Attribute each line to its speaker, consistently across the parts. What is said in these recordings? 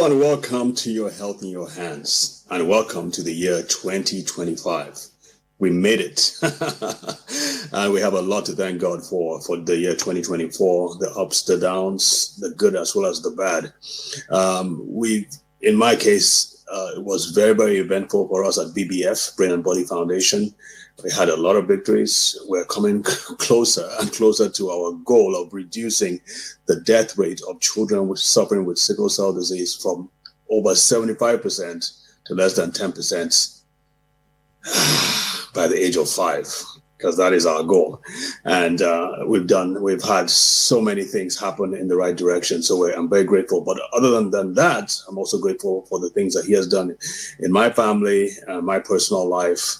Speaker 1: Hello and welcome to Your Health in Your Hands, and welcome to the year 2025. We made it. And we have a lot to thank God for the year 2024, the ups, the downs, the good as well as the bad. In my case, it was very, very eventful for us at BBF, Brain and Body Foundation. We had a lot of victories. We're coming closer and closer to our goal of reducing the death rate of children suffering with sickle cell disease from over 75% to less than 10% by the age of 5, because that is our goal. And we've had so many things happen in the right direction. So I'm very grateful. But other than that, I'm also grateful for the things that he has done in my family, my personal life.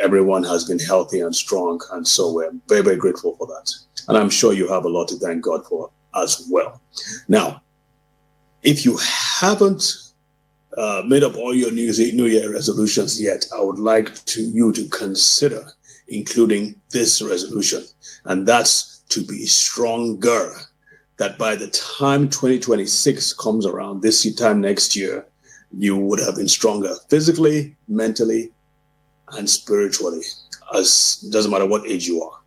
Speaker 1: Everyone has been healthy and strong, and so we're very, very grateful for that. And I'm sure you have a lot to thank God for as well. Now, if you haven't made up all your New Year resolutions yet, I would like you to consider including this resolution, and that's to be stronger. That by the time 2026 comes around, this time next year, you would have been stronger physically, mentally, and spiritually, as doesn't matter what age you are.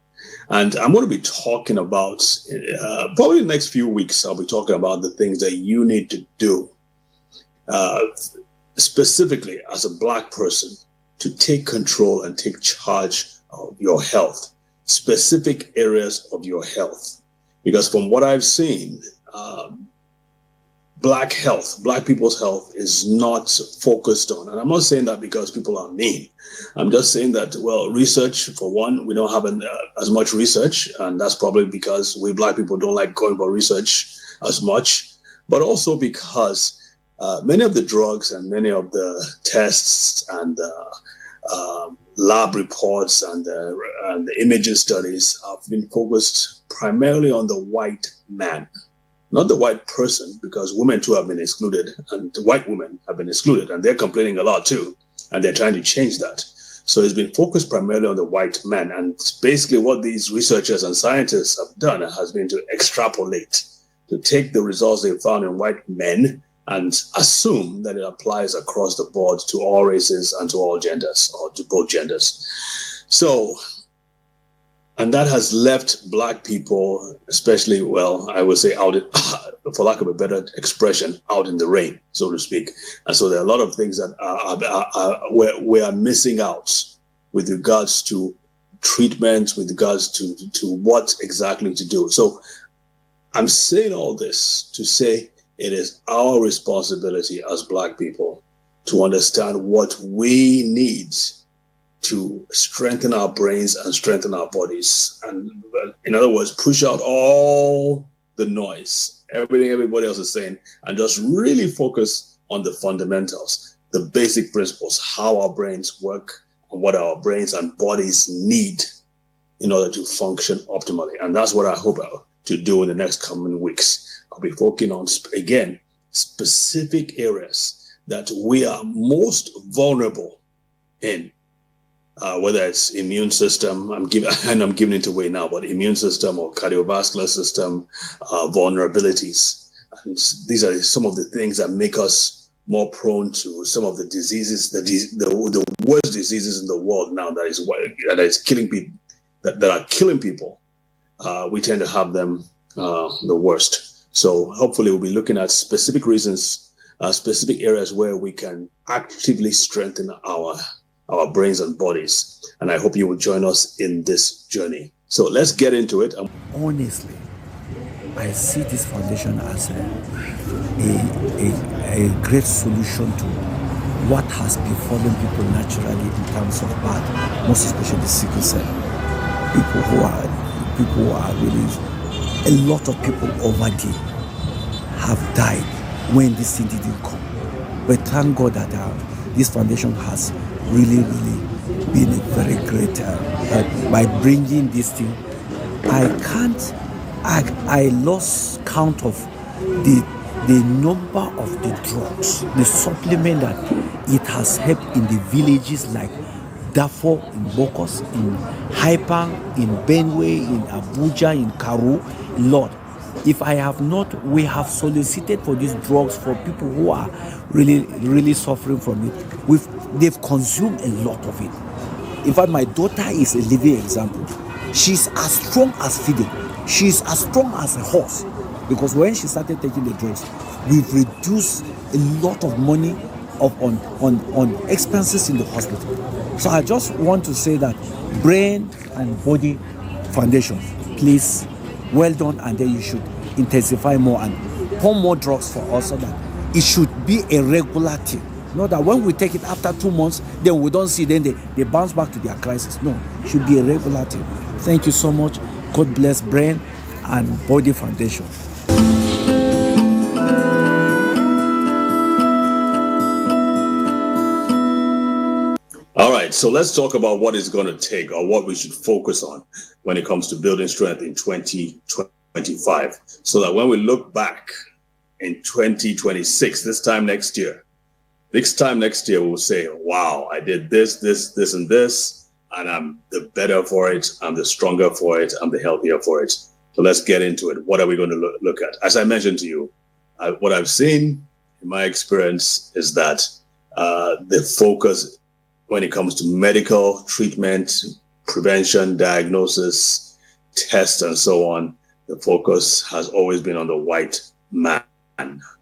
Speaker 1: And I'm going to be talking about, probably the next few weeks, I'll be talking about the things that you need to do, specifically as a Black person, to take control and take charge of your health, specific areas of your health. Because from what I've seen, Black people's health is not focused on. And I'm not saying that because people are mean. I'm just saying that, well, research, for one, we don't have as much research. And that's probably because we Black people don't like going for research as much. But also because many of the drugs and many of the tests and lab reports and the imaging studies have been focused primarily on the white man. Not the white person, because women too have been excluded, and the white women have been excluded, and they're complaining a lot too, and they're trying to change that. So it's been focused primarily on the white man, and basically what these researchers and scientists have done has been to extrapolate, to take the results they found in white men and assume that it applies across the board to all races and to all genders, or to both genders. So, and that has left Black people, especially, well, I would say out, for lack of a better expression, out in the rain, so to speak. And so there are a lot of things that we are missing out with regards to treatment, with regards to what exactly to do. So I'm saying all this to say it is our responsibility as Black people to understand what we need to strengthen our brains and strengthen our bodies. And in other words, push out all the noise, everything everybody else is saying, and just really focus on the fundamentals, the basic principles, how our brains work, and what our brains and bodies need in order to function optimally. And that's what I hope to do in the next coming weeks. I'll be focusing on, again, specific areas that we are most vulnerable in. Whether it's immune system, I'm giving it away now, but immune system or cardiovascular system vulnerabilities. And these are some of the things that make us more prone to some of the diseases, the worst diseases in the world now that is killing people, that are killing people. We tend to have them the worst. So hopefully we'll be looking at specific reasons, specific areas where we can actively strengthen our brains and bodies. And I hope you will join us in this journey. So let's get into it.
Speaker 2: Honestly, I see this foundation as a great solution to what has befallen people naturally in terms of bad, most especially sickle cell. People who are really, a lot of people over there have died when this thing didn't come. But thank God that this foundation has really been a very great help by bringing this thing. I lost count of the number of the drugs, the supplement that it has helped in the villages like Darfur, in Bokos, in Haipang, in Benue, in Abuja, in Karu. Lord, If I have not, we have solicited for these drugs for people who are really, really suffering from it. They've consumed a lot of it. In fact, my daughter is a living example. She's as strong as feeding. She's as strong as a horse. Because when she started taking the drugs, we've reduced a lot of money on expenses in the hospital. So I just want to say that Brain and Body Foundation, please, well done, and then you should intensify more and pour more drugs for us so that it should be a regular thing. Not that when we take it after 2 months, then we don't see, then they bounce back to their crisis. No, it should be a regular thing. Thank you so much. God bless Brain and Body Foundation.
Speaker 1: All right, so let's talk about what it's going to take or what we should focus on when it comes to building strength in 2025, so that when we look back in 2026, this time next year, we'll say, wow, I did this, and this, and I'm the better for it, I'm the stronger for it, I'm the healthier for it. So let's get into it. What are we going to look at? As I mentioned to you, what I've seen in my experience is that the focus when it comes to medical treatment, prevention, diagnosis, tests, and so on, the focus has always been on the white man,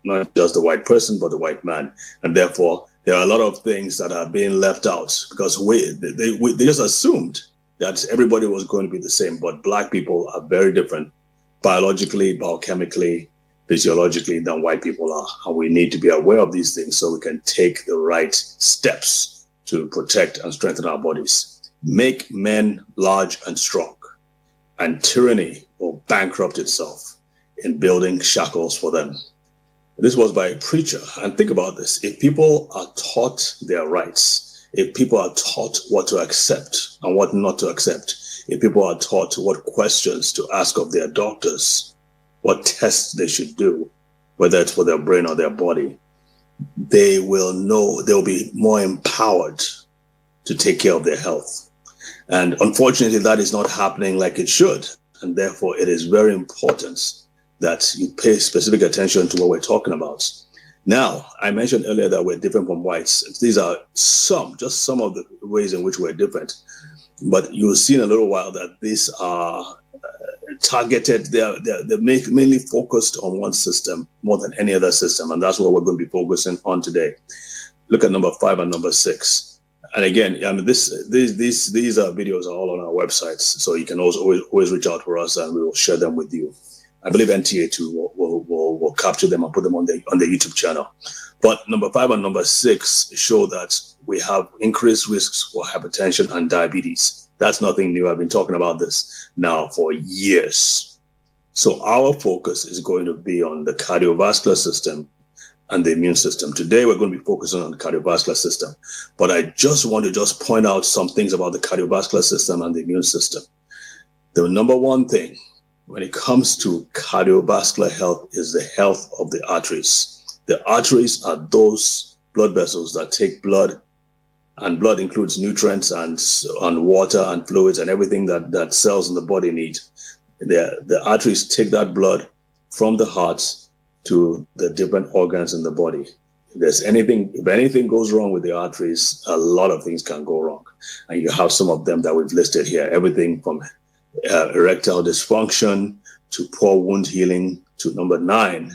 Speaker 1: not just the white person, but the white man. And therefore, there are a lot of things that are being left out because they just assumed that everybody was going to be the same. But Black people are very different biologically, biochemically, physiologically than white people are. And we need to be aware of these things so we can take the right steps to protect and strengthen our bodies. Make men large and strong, and tyranny will bankrupt itself in building shackles for them. This was by a preacher. And think about this. If people are taught their rights, if people are taught what to accept and what not to accept, if people are taught what questions to ask of their doctors, what tests they should do, whether it's for their brain or their body, they will know, they'll be more empowered to take care of their health. And unfortunately, that is not happening like it should. And therefore, it is very important that you pay specific attention to what we're talking about. Now, I mentioned earlier that we're different from whites. These are just some of the ways in which we're different. But you'll see in a little while that these are targeted, they're mainly focused on one system more than any other system, and that's what we're going to be focusing on today. Look at number 5 and number 6. And again, I mean, these videos are all on our websites, so you can always reach out for us, and we will share them with you. I believe NTA too will capture them and put them on the YouTube channel. But number 5 and number 6 show that we have increased risks for hypertension and diabetes. That's nothing new. I've been talking about this now for years. So our focus is going to be on the cardiovascular system and the immune system. Today, we're going to be focusing on the cardiovascular system. But I just want to point out some things about the cardiovascular system and the immune system. The number one thing when it comes to cardiovascular health is the health of the arteries. The arteries are those blood vessels that take blood, and blood includes nutrients and water and fluids and everything that cells in the body need. The arteries take that blood from the heart to the different organs in the body. If anything goes wrong with the arteries, a lot of things can go wrong. And you have some of them that we've listed here, everything from erectile dysfunction to poor wound healing to number 9,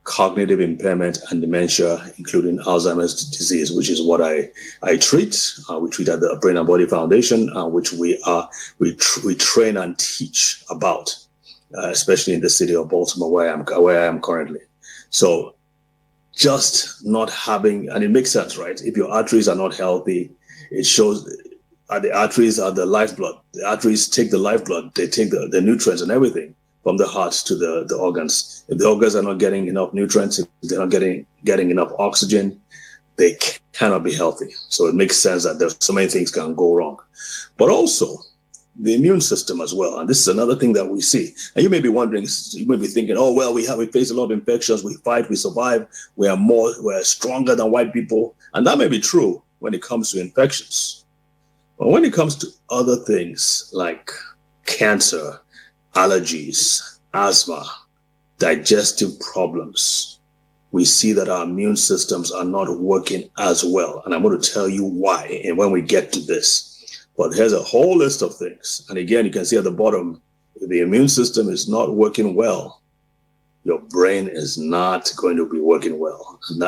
Speaker 1: cognitive impairment and dementia, including Alzheimer's disease, which is what I treat. We treat at the Brain and Body Foundation, which we train and teach about, especially in the city of Baltimore, where I am currently. So just not having, and it makes sense, right? If your arteries are not healthy, it shows the arteries are the lifeblood. The arteries take the lifeblood, they take the nutrients and everything from the heart to the organs. If the organs are not getting enough nutrients, if they're not getting enough oxygen, they cannot be healthy. So it makes sense that there's so many things can go wrong. But also the immune system as well. And this is another thing that we see. And you may be wondering, you may be thinking, oh, well, we face a lot of infections, we fight, we survive, we're stronger than white people. And that may be true when it comes to infections. But when it comes to other things like cancer, allergies, asthma, digestive problems, we see that our immune systems are not working as well. And I'm going to tell you why and when we get to this. But here's a whole list of things. And again, you can see at the bottom, if the immune system is not working well, your brain is not going to be working well. And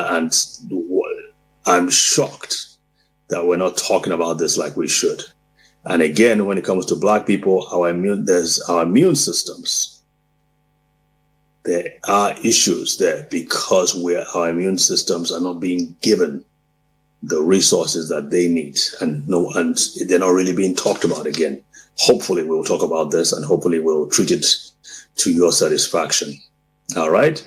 Speaker 1: I'm shocked that we're not talking about this like we should. And again, when it comes to Black people, our immune systems, there are issues there because our immune systems are not being given the resources that they need, and they're not really being talked about again. Hopefully we'll talk about this, and hopefully we'll treat it to your satisfaction. All right.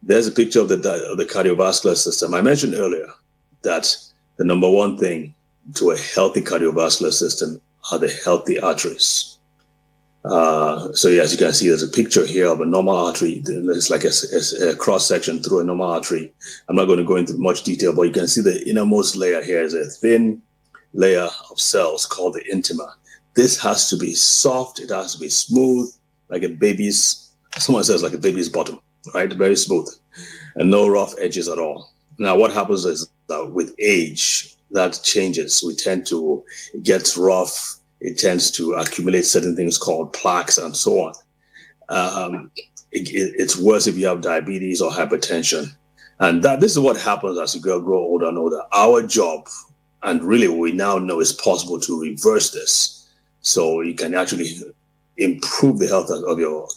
Speaker 1: There's a picture of the cardiovascular system. I mentioned earlier that the number one thing to a healthy cardiovascular system are the healthy arteries. So as you can see, there's a picture here of a normal artery. It's like a cross section through a normal artery. I'm not going to go into much detail, but you can see the innermost layer here is a thin layer of cells called the intima. This has to be soft. It has to be smooth, like a baby's, someone says like a baby's bottom, right? Very smooth and no rough edges at all. Now, what happens is that with age, that changes. We tend to get rough. It tends to accumulate certain things called plaques and so on. It's worse if you have diabetes or hypertension. And this is what happens as you grow older and older. Our job, and really we now know it's possible to reverse this. So you can actually improve the health of your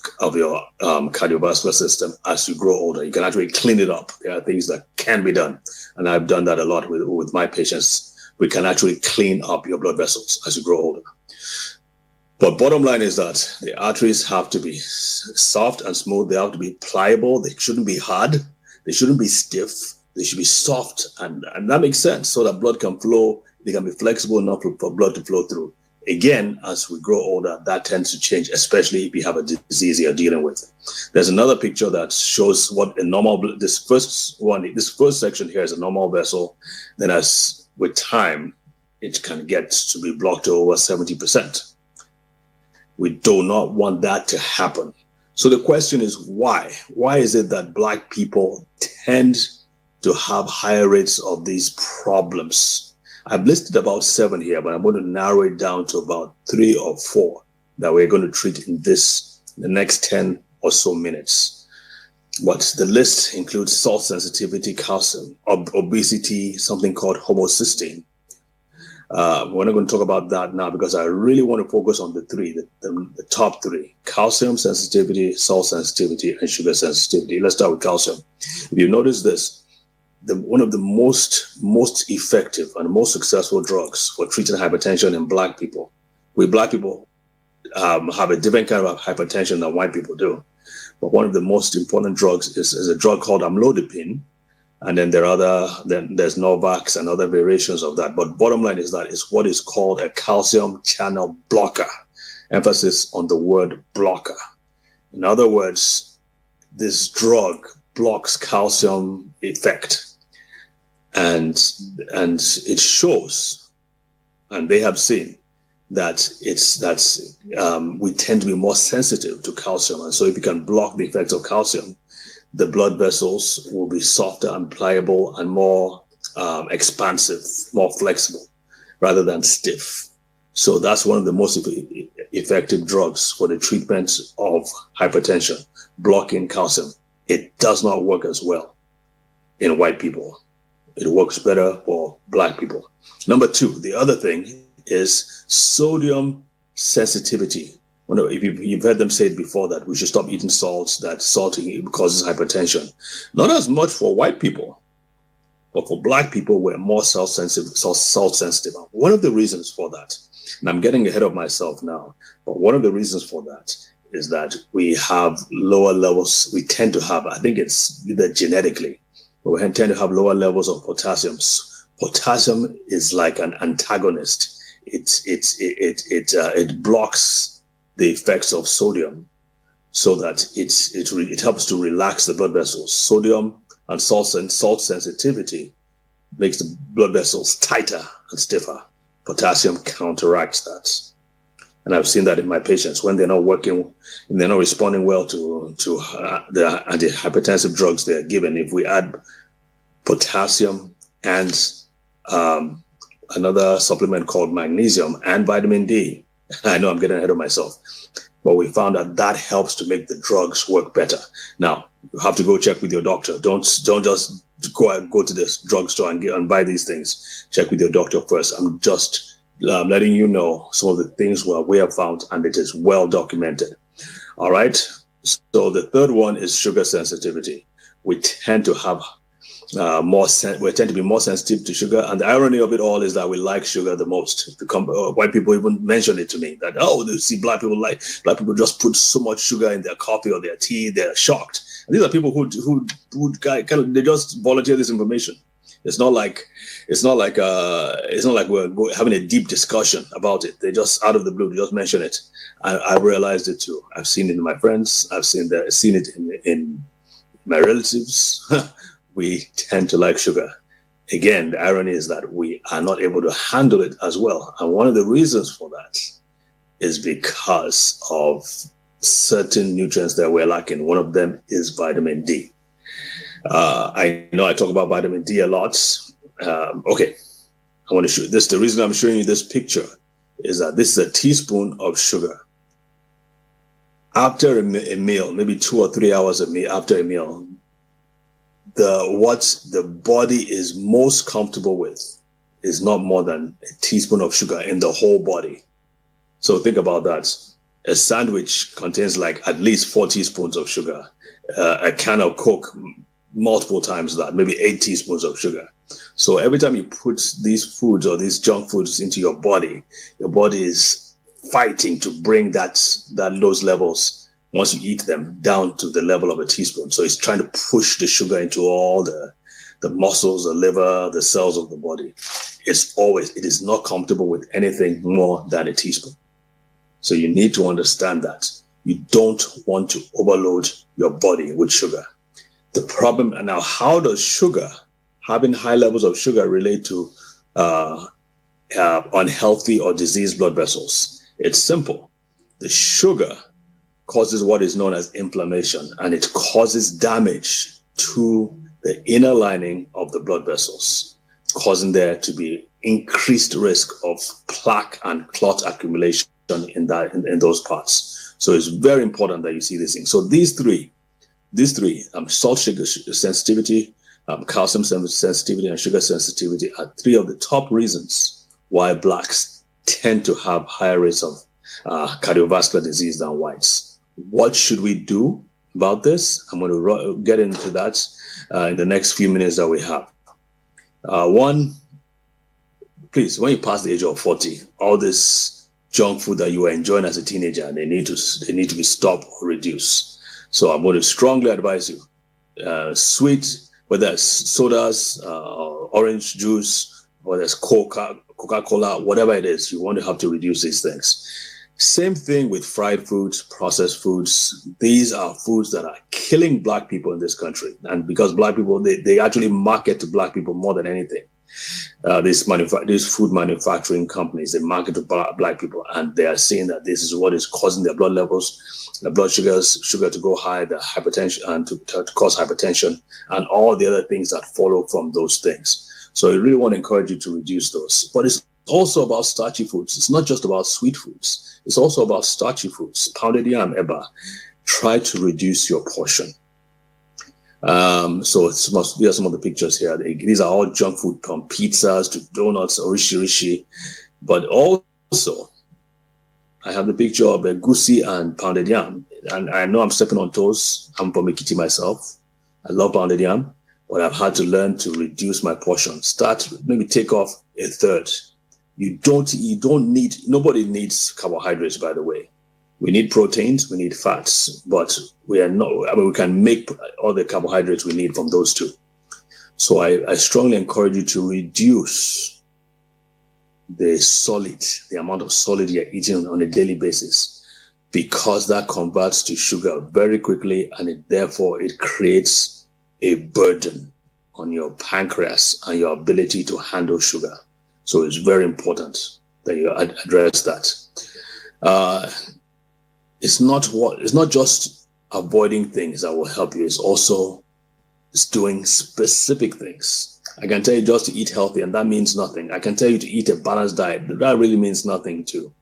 Speaker 1: cardiovascular system as you grow older. You can actually clean it up. There are things that can be done. And I've done that a lot with my patients. We can actually clean up your blood vessels as you grow older. But bottom line is that the arteries have to be soft and smooth. They have to be pliable. They shouldn't be hard. They shouldn't be stiff. They should be soft. And that makes sense so that blood can flow. They can be flexible enough for blood to flow through. Again, as we grow older, that tends to change, especially if you have a disease you're dealing with. There's another picture that shows what a normal, this first section here is a normal vessel. Then as with time, it can get to be blocked to over 70%. We do not want that to happen. So the question is why? Why is it that Black people tend to have higher rates of these problems? I've listed about 7 here, but I'm going to narrow it down to about 3 or 4 that we're going to treat in the next 10 or so minutes. But the list includes salt sensitivity, calcium, obesity, something called homocysteine. We're not going to talk about that now because I really want to focus on the 3, the top 3: calcium sensitivity, salt sensitivity, and sugar sensitivity. Let's start with calcium. If you notice this, one of the most effective and most successful drugs for treating hypertension in Black people. We Black people have a different kind of hypertension than white people do. But one of the most important drugs is a drug called amlodipine. And then there's Norvax and other variations of that. But bottom line is that it's what is called a calcium channel blocker. Emphasis on the word blocker. In other words, this drug blocks calcium effect. And it shows, and they have seen, that we tend to be more sensitive to calcium. And so if you can block the effects of calcium, the blood vessels will be softer and pliable and more expansive, more flexible, rather than stiff. So that's one of the most effective drugs for the treatment of hypertension, blocking calcium. It does not work as well in white people. It works better for Black people. Number 2, the other thing is sodium sensitivity. If you've heard them say it before that we should stop eating salts, that salting causes hypertension. Not as much for white people, but for Black people, we're more salt sensitive. One of the reasons for that, and I'm getting ahead of myself now, but one of the reasons for that is that we have lower levels. We tend to have, I think it's either genetically, but we tend to have lower levels of potassium. Potassium is like an antagonist. It blocks the effects of sodium, so that it helps to relax the blood vessels. Sodium and salt sensitivity makes the blood vessels tighter and stiffer. Potassium counteracts that. And I've seen that in my patients when they're not working, and they're not responding well to the antihypertensive drugs they're given. If we add potassium and another supplement called magnesium and vitamin D, I know I'm getting ahead of myself, but we found that helps to make the drugs work better. Now, you have to go check with your doctor. Don't just go to this drugstore and buy these things. Check with your doctor first. I'm just letting you know some of the things we have found, and it is well documented. All right. So the third one is sugar sensitivity. We tend to have we tend to be more sensitive to sugar, and the irony of it all is that we like sugar the most. White people even mention it to me that, oh, they see black people just put so much sugar in their coffee or their tea. They're shocked. And these are people who they just volunteer this information. It's not like we're having a deep discussion about it. They just out of the blue, they just mention it. I realized it too. I've seen it in my friends. I've seen it in my relatives. We tend to like sugar. Again, the irony is that we are not able to handle it as well. And one of the reasons for that is because of certain nutrients that we're lacking. One of them is vitamin D. I know I talk about vitamin D a lot. Okay, I want to show this. The reason I'm showing you this picture is that this is a teaspoon of sugar. After a meal, maybe 2 or 3 hours after a meal, what the body is most comfortable with is not more than a teaspoon of sugar in the whole body. So think about that. A sandwich contains like at least 4 teaspoons of sugar. A can of Coke, multiple times that, maybe 8 teaspoons of sugar. So every time you put these foods or these junk foods into your body is fighting to bring those levels, once you eat them, down to the level of a teaspoon. So it's trying to push the sugar into all the muscles, the liver, the cells of the body. It is not comfortable with anything more than a teaspoon. So you need to understand that. You don't want to overload your body with sugar. The problem, and now how does having high levels of sugar relate to unhealthy or diseased blood vessels? It's simple. The sugar causes what is known as inflammation, and it causes damage to the inner lining of the blood vessels, causing there to be increased risk of plaque and clot accumulation in those parts. So it's very important that you see these things. So these three, salt sugar sensitivity, calcium sensitivity, and sugar sensitivity are 3 of the top reasons why blacks tend to have higher rates of cardiovascular disease than whites. What should we do about this? I'm going to get into that in the next few minutes that we have. One, please, when you pass the age of 40, all this junk food that you were enjoying as a teenager, they need to be stopped or reduced. So I'm going to strongly advise you, sweet, whether it's sodas, orange juice, whether it's Coca-Cola, whatever it is, you want to have to reduce these things. Same thing with fried foods, processed foods. These are foods that are killing black people in this country. And because black people, they actually market to black people more than anything. These food manufacturing companies, they market to black people, and they are saying that this is what is causing their blood levels, the blood sugar to go high, the hypertension, and to cause hypertension, and all the other things that follow from those things. So I really want to encourage you to reduce those. But it's also about starchy foods. It's not just about sweet foods. It's also about starchy foods. Pounded yam, eba. Try to reduce your portion. So these are some of the pictures here. These are all junk food, from pizzas to donuts, rishi. But also, I have the picture of egusi and pounded yam. And I know I'm stepping on toes. I'm from Ekiti myself. I love pounded yam, but I've had to learn to reduce my portion. Maybe take off a third. Nobody needs carbohydrates, by the way. We need proteins, we need fats, but we can make all the carbohydrates we need from those two. So I strongly encourage you to reduce the amount of solid you're eating on a daily basis, because that converts to sugar very quickly, and therefore it creates a burden on your pancreas and your ability to handle sugar. So it's very important that you address that. It's not just avoiding things that will help you. It's doing specific things. I can tell you just to eat healthy, and that means nothing. I can tell you to eat a balanced diet. That really means nothing too.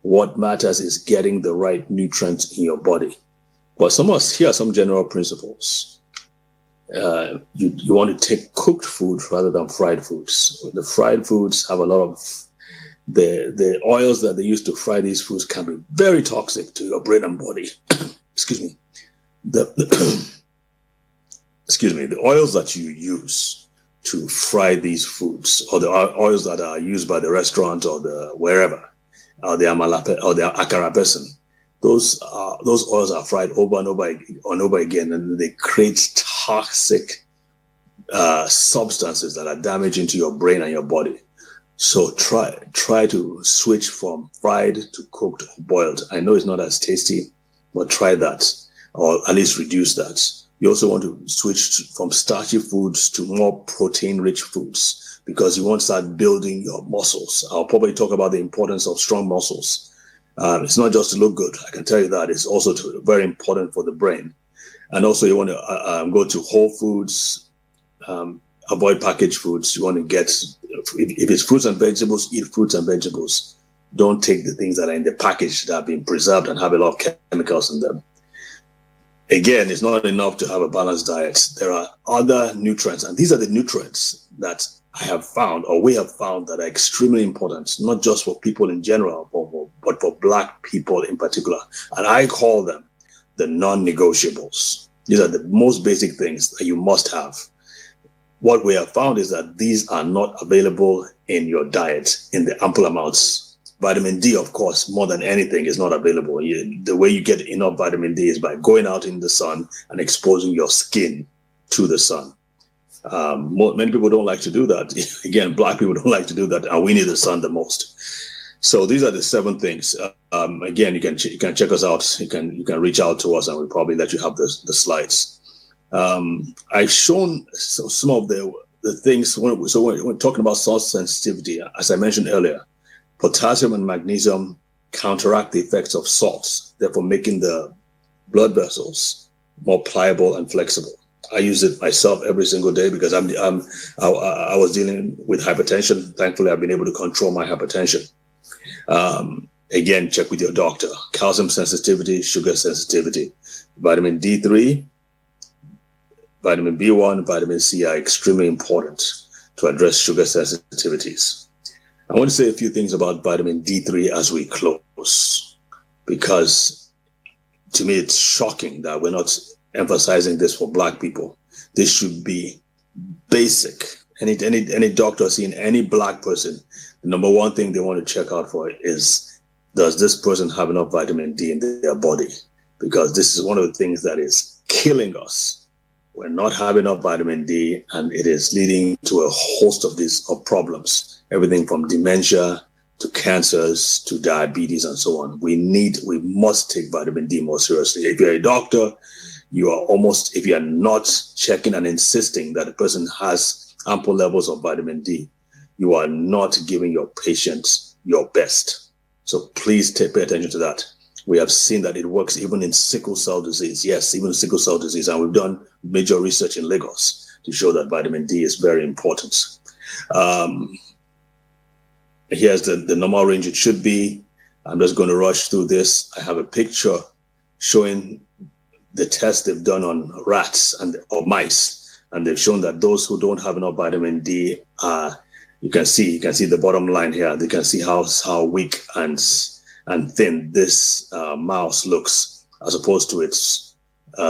Speaker 1: What matters is getting the right nutrients in your body. But here are some general principles. You want to take cooked food rather than fried foods. The fried foods have a lot of the oils that they use to fry these foods can be very toxic to your brain and body. Excuse me. Excuse me. The oils that you use to fry these foods, or the oils that are used by the restaurant or the wherever, or the amala or the akara person, those oils are fried over and over again, and they create toxic substances that are damaging to your brain and your body. So try to switch from fried to cooked or boiled. I know it's not as tasty, but try that, or at least reduce that. You also want to switch from starchy foods to more protein-rich foods, because you want to start building your muscles. I'll probably talk about the importance of strong muscles. It's not just to look good. I can tell you that. It's also very important for the brain. And also you want to go to whole foods, avoid packaged foods. You want to get, if it's fruits and vegetables, eat fruits and vegetables. Don't take the things that are in the package that have been preserved and have a lot of chemicals in them. Again, it's not enough to have a balanced diet. There are other nutrients, and these are the nutrients that I have found, or we have found, that are extremely important, not just for people in general, but for Black people in particular. And I call them the non-negotiables. These are the most basic things that you must have. What we have found is that these are not available in your diet in the ample amounts. Vitamin D, of course, more than anything, is not available. The way you get enough vitamin D is by going out in the sun and exposing your skin to the sun. Many people don't like to do that. Again, Black people don't like to do that, and we need the sun the most. So these are the 7 things. Again, you can check us out. You can reach out to us, and we'll probably let you have the slides. I've shown some of the things. When we're talking about salt sensitivity, as I mentioned earlier, potassium and magnesium counteract the effects of salts, therefore making the blood vessels more pliable and flexible. I use it myself every single day because I was dealing with hypertension. Thankfully, I've been able to control my hypertension. Again, check with your doctor. Calcium sensitivity, sugar sensitivity, vitamin D3, vitamin B1, vitamin C are extremely important to address sugar sensitivities. I want to say a few things about vitamin D3 as we close, because to me it's shocking that we're not emphasizing this for Black people. This should be basic. Any doctor seeing any Black person, the number one thing they want to check out for is, does this person have enough vitamin D in their body? Because this is one of the things that is killing us. We're not having enough vitamin D, and it is leading to a host of problems. Everything from dementia to cancers to diabetes and so on. We must take vitamin D more seriously. If you're a doctor, if you're not checking and insisting that a person has ample levels of vitamin D, you are not giving your patients your best. So please pay attention to that. We have seen that it works even in sickle cell disease. Yes, even sickle cell disease. And we've done major research in Lagos to show that vitamin D is very important. Here's the normal range it should be. I'm just going to rush through this. I have a picture showing the test they've done on rats or mice, and they've shown that those who don't have enough vitamin D, you can see the bottom line here. They can see how weak and thin this mouse looks, as opposed to its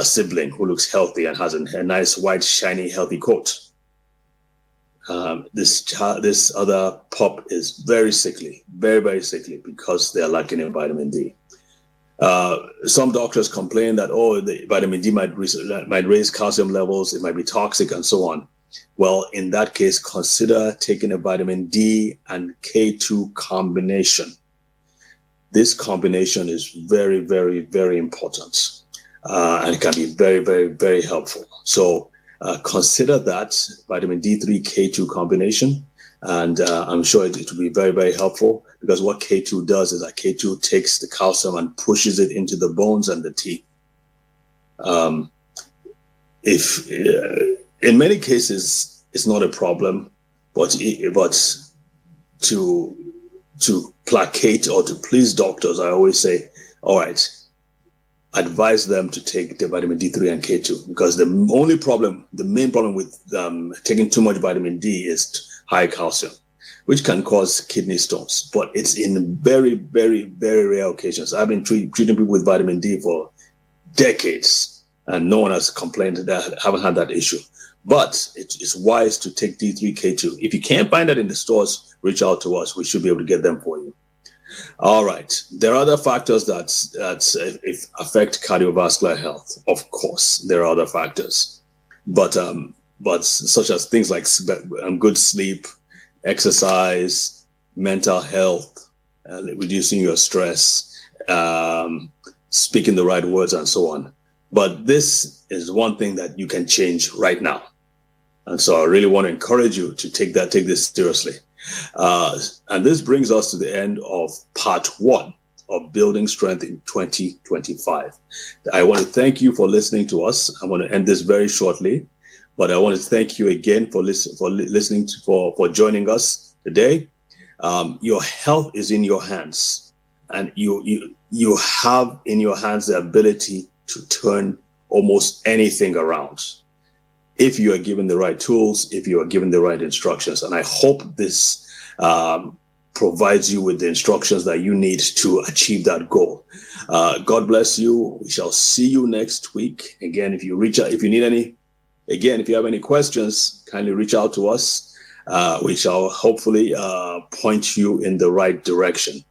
Speaker 1: sibling, who looks healthy and has a nice white shiny healthy coat. This other pup is very sickly, very, very sickly, because they are lacking in vitamin D. Some doctors complain that, the vitamin D might raise calcium levels, it might be toxic and so on. Well, in that case, consider taking a vitamin D and K2 combination. This combination is very, very, very important, and it can be very, very, very helpful. So consider that vitamin D3 K2 combination. And I'm sure it will be very, very helpful, because what K2 does is that K2 takes the calcium and pushes it into the bones and the teeth. If in many cases it's not a problem, but to placate or to please doctors, I always say, all right, advise them to take the vitamin D3 and K2, because the main problem with taking too much vitamin D is high calcium, which can cause kidney stones. But it's in very, very, very rare occasions. I've been treating people with vitamin D for decades, and no one has complained that haven't had that issue. But it's wise to take D3, K2. If you can't find that in the stores, reach out to us. We should be able to get them for you. All right. There are other factors that affect cardiovascular health. Of course, there are other factors, but such as things like good sleep, exercise, mental health, reducing your stress, speaking the right words, and so on. But this is one thing that you can change right now. And so I really want to encourage you to take this seriously. And this brings us to the end of part 1 of Building Strength in 2025. I want to thank you for listening to us. I'm going to end this very shortly, but I want to thank you again for listening, for joining us today. Your health is in your hands, and you have in your hands the ability to turn almost anything around, if you are given the right tools, if you are given the right instructions. And I hope this provides you with the instructions that you need to achieve that goal. God bless you. We shall see you next week. Again, if you have any questions, kindly reach out to us. We shall hopefully point you in the right direction.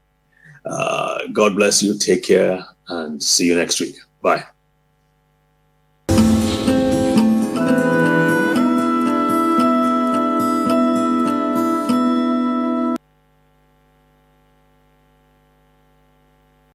Speaker 1: God bless you. Take care and see you next week. Bye.